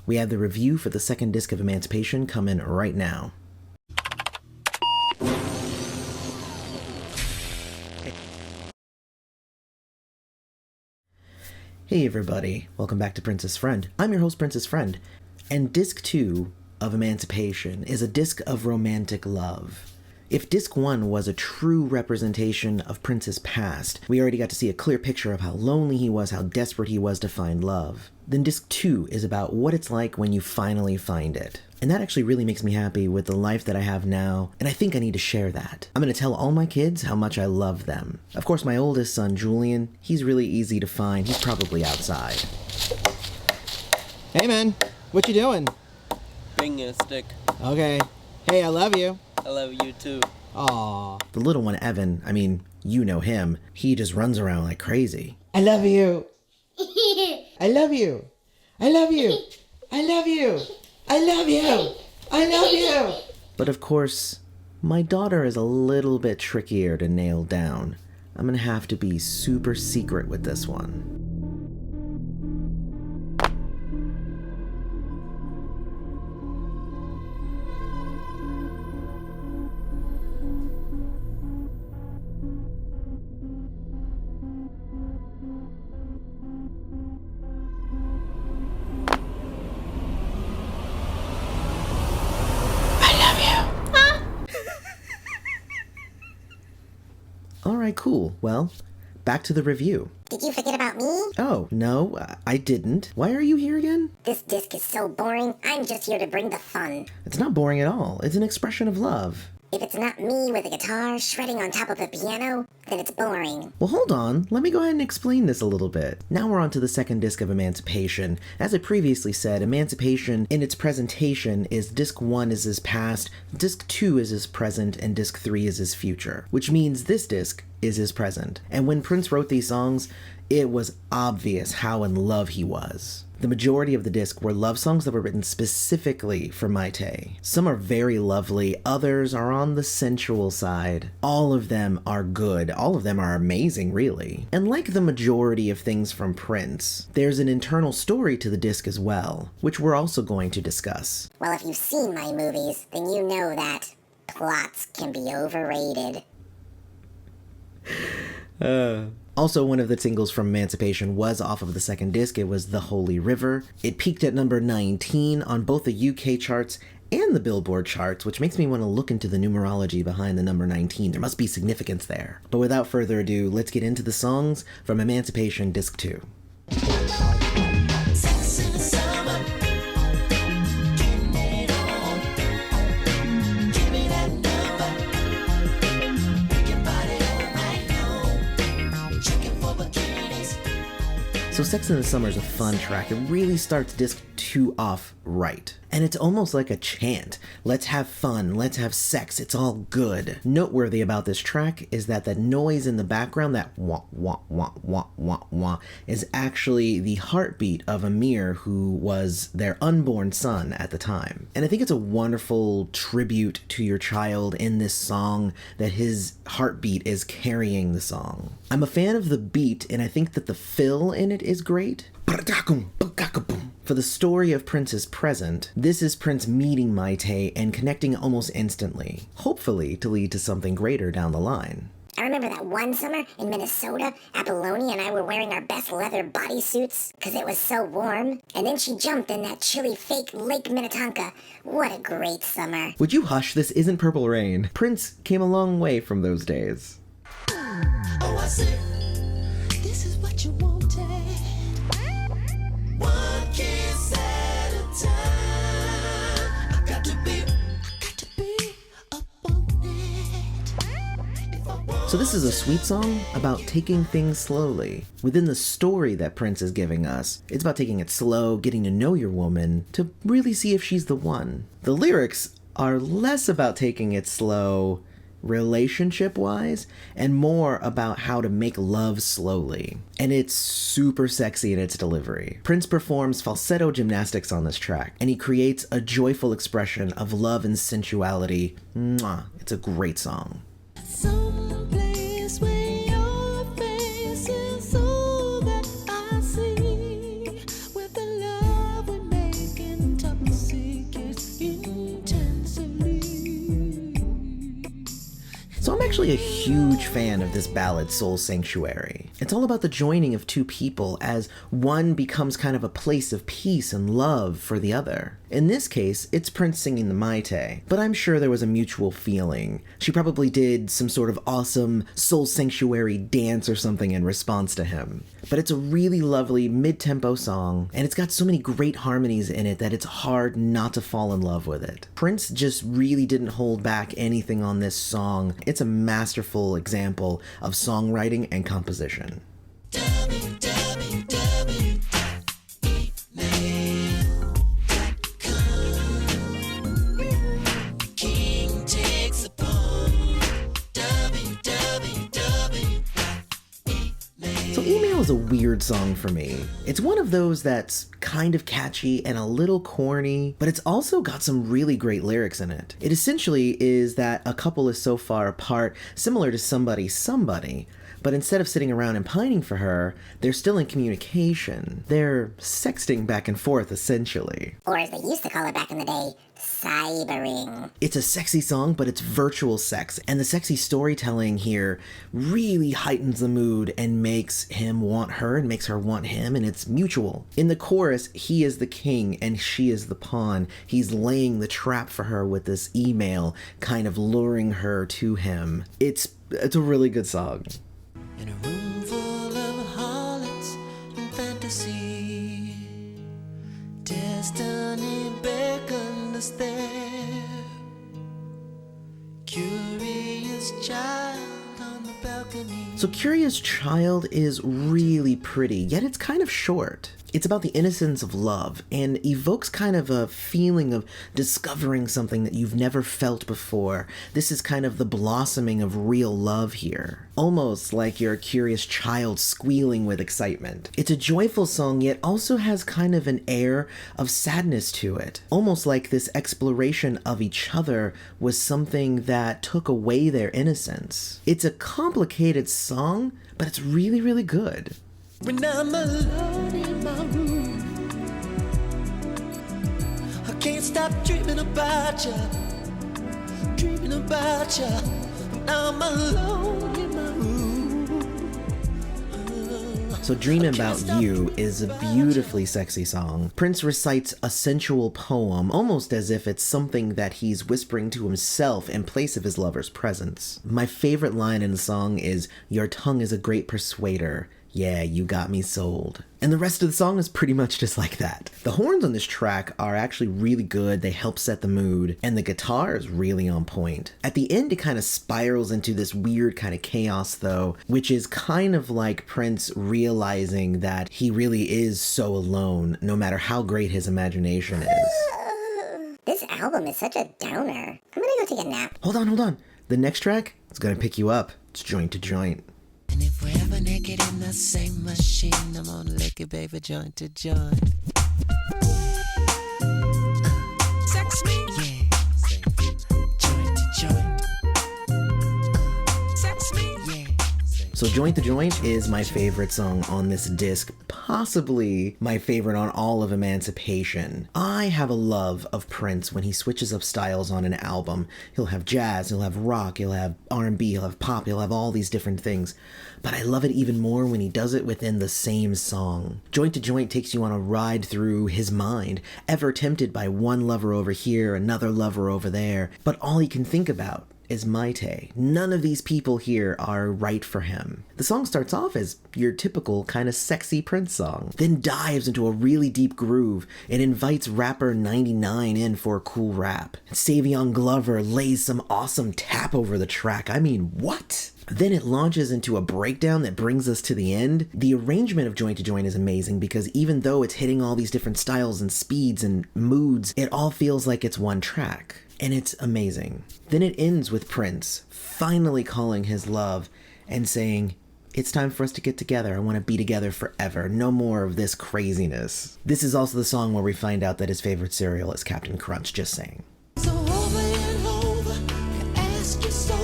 We have the review for the second disc of Emancipation coming right now. Hey everybody, welcome back to Prince's Friend. I'm your host, Prince's Friend, and Disc 2 of Emancipation is a disc of romantic love. If Disc 1 was a true representation of Prince's past, we already got to see a clear picture of how lonely he was, how desperate he was to find love. Then Disc 2 is about what it's like when you finally find it. And that actually really makes me happy with the life that I have now, and I think I need to share that. I'm going to tell all my kids how much I love them. Of course, my oldest son, Julian, he's really easy to find. He's probably outside. Hey man, what you doing? Bringing a stick. Okay. Hey, I love you. I love you too. Aww. The little one, Evan, I mean, you know him. He just runs around like crazy. I love you. I love you. I love you. I love you. I love you. I love you. But of course, my daughter is a little bit trickier to nail down. I'm gonna have to be super secret with this one. Alright, cool. Well, back to the review. Did you forget about me? Oh, no, I didn't. Why are you here again? This disc is so boring, I'm just here to bring the fun. It's not boring at all. It's an expression of love. If it's not me with a guitar shredding on top of a piano, then it's boring. Well, hold on. Let me go ahead and explain this a little bit. Now we're on to the second disc of Emancipation. As I previously said, Emancipation in its presentation is Disc 1 is his past, Disc 2 is his present, and Disc 3 is his future. Which means this disc is his present. And when Prince wrote these songs, it was obvious how in love he was. The majority of the disc were love songs that were written specifically for Mayte. Some are very lovely, others are on the sensual side. All of them are good, all of them are amazing really. And like the majority of things from Prince, there's an internal story to the disc as well, which we're also going to discuss. Well, if you've seen my movies, then you know that plots can be overrated. Also, one of the singles from Emancipation was off of the second disc. It was The Holy River. It peaked at number 19 on both the UK charts and the Billboard charts, which makes me want to look into the numerology behind the number 19. There must be significance there. But without further ado, let's get into the songs from Emancipation Disc 2. So Sex in the Summer is a fun track. It really starts Disc 2 off right. And it's almost like a chant. Let's have fun, let's have sex, it's all good. Noteworthy about this track is that the noise in the background, that wah, wah, wah, wah, wah, wah, is actually the heartbeat of Amir, who was their unborn son at the time. And I think it's a wonderful tribute to your child in this song that his heartbeat is carrying the song. I'm a fan of the beat, and I think that the fill in it is great. For the story of Prince's present, this is Prince meeting Mayte and connecting almost instantly, hopefully to lead to something greater down the line. I remember that one summer in Minnesota, Apollonia and I were wearing our best leather bodysuits because it was so warm. And then she jumped in that chilly fake Lake Minnetonka. What a great summer. Would you hush? This isn't Purple Rain. Prince came a long way from those days. Oh, I see. This is what you wanted. One kiss at a time. I got to be up on it. So this is a sweet song about taking things slowly. Within the story that Prince is giving us, it's about taking it slow, getting to know your woman, to really see if she's the one. The lyrics are less about taking it slow, relationship-wise, and more about how to make love slowly. And it's super sexy in its delivery. Prince performs falsetto gymnastics on this track, and he creates a joyful expression of love and sensuality. Mwah. It's a great song. Someplace where your face is all that I see, with the love we make in actually a huge fan of this ballad, Soul Sanctuary. It's all about the joining of two people as one becomes kind of a place of peace and love for the other. In this case, it's Prince singing the Mayte, but I'm sure there was a mutual feeling. She probably did some sort of awesome Soul Sanctuary dance or something in response to him. But it's a really lovely mid-tempo song, and it's got so many great harmonies in it that it's hard not to fall in love with it. Prince just really didn't hold back anything on this song. It's a masterful example of songwriting and composition. So Emale is a weird song for me. It's one of those that's kind of catchy and a little corny, but it's also got some really great lyrics in it. It essentially is that a couple is so far apart, similar to somebody, but instead of sitting around and pining for her, they're still in communication. They're sexting back and forth, essentially. Or as they used to call it back in the day, cybering. It's a sexy song, but it's virtual sex, and the sexy storytelling here really heightens the mood and makes him want her and makes her want him, and it's mutual. In the chorus, he is the king and she is the pawn. He's laying the trap for her with this email, kind of luring her to him. It's a really good song. In a room full of harlots and fantasy, destiny beckons there. Curious child on the balcony. So Curious Child is really pretty, yet it's kind of short. It's about the innocence of love and evokes kind of a feeling of discovering something that you've never felt before. This is kind of the blossoming of real love here. Almost like you're a curious child squealing with excitement. It's a joyful song, yet also has kind of an air of sadness to it. Almost like this exploration of each other was something that took away their innocence. It's a complicated song, but it's really, really good. When I'm alone in my room, I can't stop dreaming about you, dreaming about you. When I'm alone in my room. So Dreamin About You is a beautifully sexy song. Prince recites a sensual poem, almost as if it's something that he's whispering to himself in place of his lover's presence. My favorite line in the song is, "Your tongue is a great persuader. Yeah, you got me sold." And the rest of the song is pretty much just like that. The horns on this track are actually really good, they help set the mood, and the guitar is really on point. At the end, it kind of spirals into this weird kind of chaos though, which is kind of like Prince realizing that he really is so alone, no matter how great his imagination is. This album is such a downer. I'm gonna go take a nap. Hold on. The next track is gonna pick you up. It's Joint to Joint. And if we're ever naked in the same machine, I'm gonna lick it, baby, joint to joint. Sex me, yeah. Joint to joint. Sex me, yeah. So Joint to Joint is my favorite song on this disc, possibly my favorite on all of Emancipation. I have a love of Prince when he switches up styles on an album. He'll have jazz, he'll have rock, he'll have R&B, he'll have pop, he'll have all these different things. But I love it even more when he does it within the same song. Joint to Joint takes you on a ride through his mind, ever tempted by one lover over here, another lover over there, but all he can think about is Mayte. None of these people here are right for him. The song starts off as your typical kind of sexy Prince song, then dives into a really deep groove and invites rapper 99 in for a cool rap. Saviour Glover lays some awesome tap over the track. I mean, what? Then it launches into a breakdown that brings us to the end. The arrangement of Joint to Joint is amazing because even though it's hitting all these different styles and speeds and moods, it all feels like it's one track. And it's amazing. Then it ends with Prince finally calling his love and saying, "It's time for us to get together. I want to be together forever. No more of this craziness." This is also the song where we find out that his favorite cereal is Captain Crunch, just saying. So over and over, you ask your soul,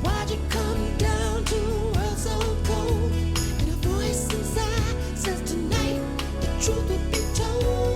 why'd you come down to a world so cold? And a voice inside says tonight, the truth will be told.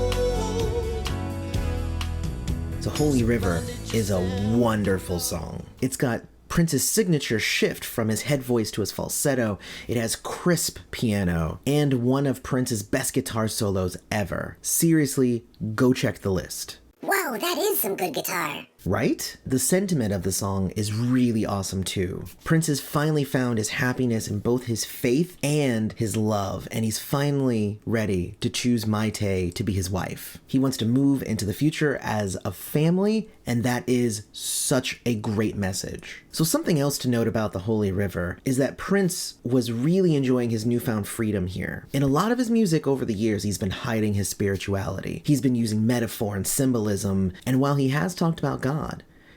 So Holy River is a wonderful song. It's got Prince's signature shift from his head voice to his falsetto. It has crisp piano and one of Prince's best guitar solos ever. Seriously, go check the list. Whoa, that is some good guitar. Right? The sentiment of the song is really awesome too. Prince has finally found his happiness in both his faith and his love, and he's finally ready to choose Mayte to be his wife. He wants to move into the future as a family, and that is such a great message. So something else to note about the Holy River is that Prince was really enjoying his newfound freedom here. In a lot of his music over the years, he's been hiding his spirituality. He's been using metaphor and symbolism, and while he has talked about God,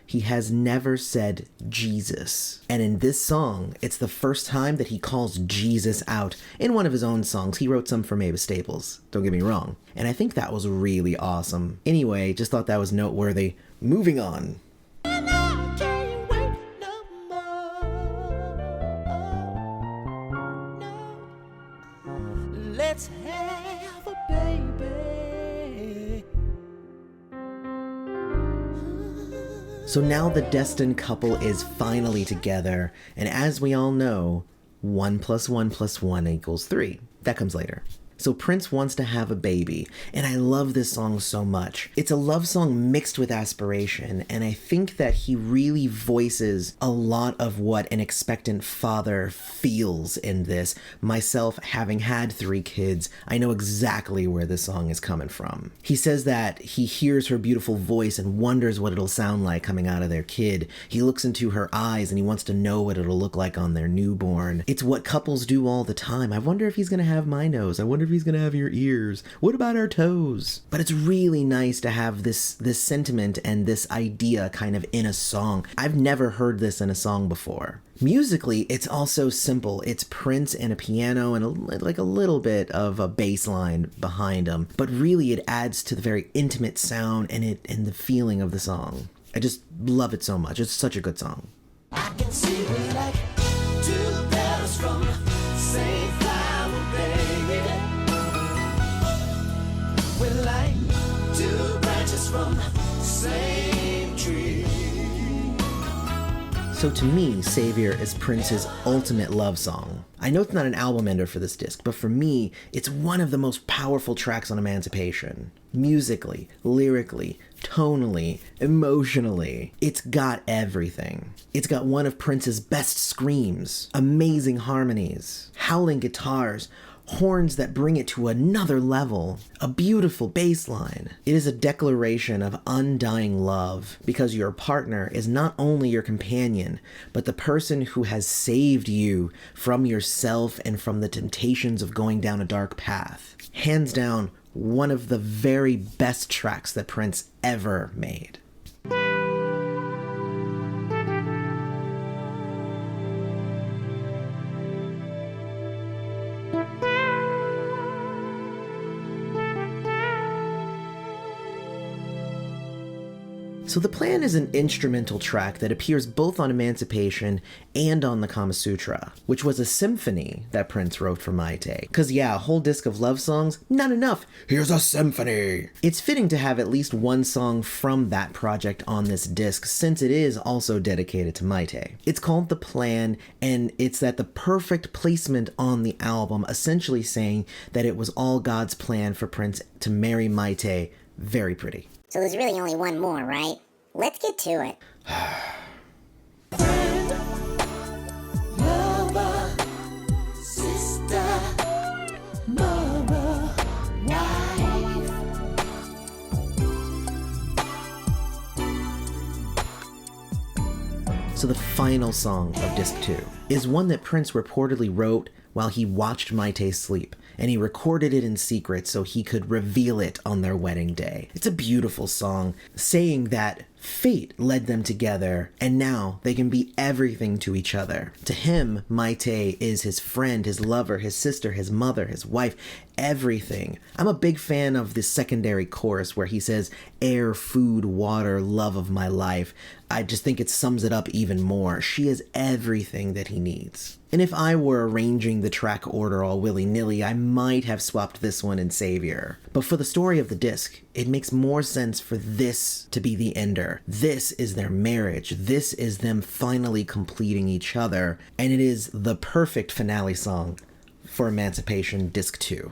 he has never said Jesus. And in this song, it's the first time that he calls Jesus out in one of his own songs. He wrote some for Mavis Staples, don't get me wrong. And I think that was really awesome. Anyway, just thought that was noteworthy. Moving on. And I can't wait no more. No. Let's have a baby. So now the destined couple is finally together, and as we all know, 1 + 1 + 1 = 3. That comes later. So Prince wants to have a baby, and I love this song so much. It's a love song mixed with aspiration, and I think that he really voices a lot of what an expectant father feels in this. Myself, having had 3 kids, I know exactly where this song is coming from. He says that he hears her beautiful voice and wonders what it'll sound like coming out of their kid. He looks into her eyes and he wants to know what it'll look like on their newborn. It's what couples do all the time. I wonder if he's gonna have my nose. I wonder if he's gonna have your ears. What about our toes? But it's really nice to have this sentiment and this idea kind of in a song. I've never heard this in a song before. Musically, it's also simple. It's Prince and a piano and a little bit of a bass line behind him. But really, it adds to the very intimate sound and the feeling of the song. I just love it so much. It's such a good song. I can see we like 2 petals from the same flower, baby. We're like 2 branches from the same tree. So to me, Saviour is Prince's ultimate love song. I know it's not an album ender for this disc, but for me, it's one of the most powerful tracks on Emancipation. Musically, lyrically, tonally, emotionally, it's got everything. It's got one of Prince's best screams, amazing harmonies, howling guitars, horns that bring it to another level, a beautiful bass line. It is a declaration of undying love because your partner is not only your companion, but the person who has saved you from yourself and from the temptations of going down a dark path. Hands down, one of the very best tracks that Prince ever made. So The Plan is an instrumental track that appears both on Emancipation and on the Kama Sutra, which was a symphony that Prince wrote for Mayte. Cause yeah, a whole disc of love songs, not enough. Here's a symphony. It's fitting to have at least one song from that project on this disc, since it is also dedicated to Mayte. It's called The Plan, and it's at the perfect placement on the album, essentially saying that it was all God's plan for Prince to marry Mayte. Very pretty. So there's really only one more, right? Let's get to it. Friend, lover, sister, mother, wife. So the final song of Disc 2 is one that Prince reportedly wrote while he watched Mayte sleep, and he recorded it in secret so he could reveal it on their wedding day. It's a beautiful song, saying that fate led them together, and now they can be everything to each other. To him, Mayte is his friend, his lover, his sister, his mother, his wife, everything. I'm a big fan of the secondary chorus where he says, air, food, water, love of my life. I just think it sums it up even more. She is everything that he needs. And if I were arranging the track order all willy-nilly, I might have swapped this one and Saviour. But for the story of the disc, It makes more sense for this to be the ender. This is their marriage. This is them finally completing each other. And it is the perfect finale song for Emancipation Disc 2.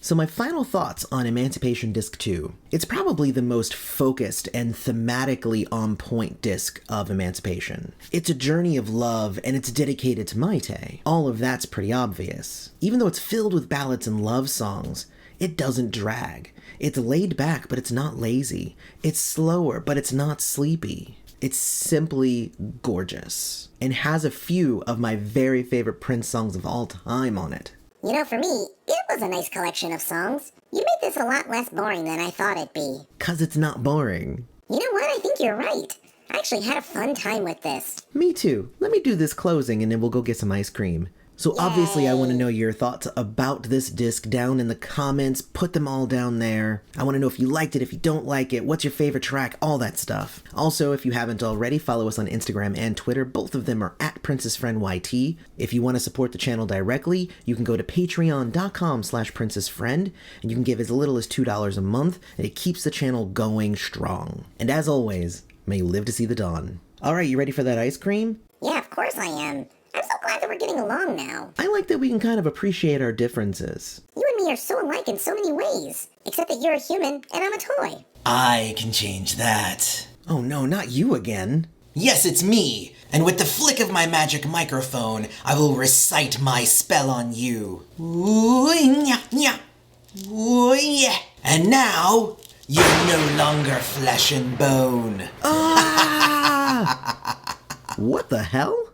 So my final thoughts on Emancipation Disc 2. It's probably the most focused and thematically on point disc of Emancipation. It's a journey of love and it's dedicated to Mayte. All of that's pretty obvious. Even though it's filled with ballads and love songs, it doesn't drag. It's laid back, but it's not lazy. It's slower, but it's not sleepy. It's simply gorgeous and has a few of my very favorite Prince songs of all time on it. You know, for me, it was a nice collection of songs. You made this a lot less boring than I thought it'd be. 'Cause it's not boring. You know what? I think you're right. I actually had a fun time with this. Me too. Let me do this closing and then we'll go get some ice cream. So obviously I want to know your thoughts about this disc down in the comments. Put them all down there. I want to know if you liked it, if you don't like it, what's your favorite track, all that stuff. Also, if you haven't already, follow us on Instagram and Twitter. Both of them are at PrincessFriendYT. If you want to support the channel directly, you can go to patreon.com/princessfriend and you can give as little as $2 a month and it keeps the channel going strong. And as always, may you live to see the dawn. All right, you ready for that ice cream? Yeah, of course I am. I'm so glad that we're getting along now. I like that we can kind of appreciate our differences. You and me are so alike in so many ways. Except that you're a human and I'm a toy. I can change that. Oh no, not you again. Yes, it's me. And with the flick of my magic microphone, I will recite my spell on you. Ooh, nya, nya. Ooh, yeah. And now, you're no longer flesh and bone. Ah! What the hell?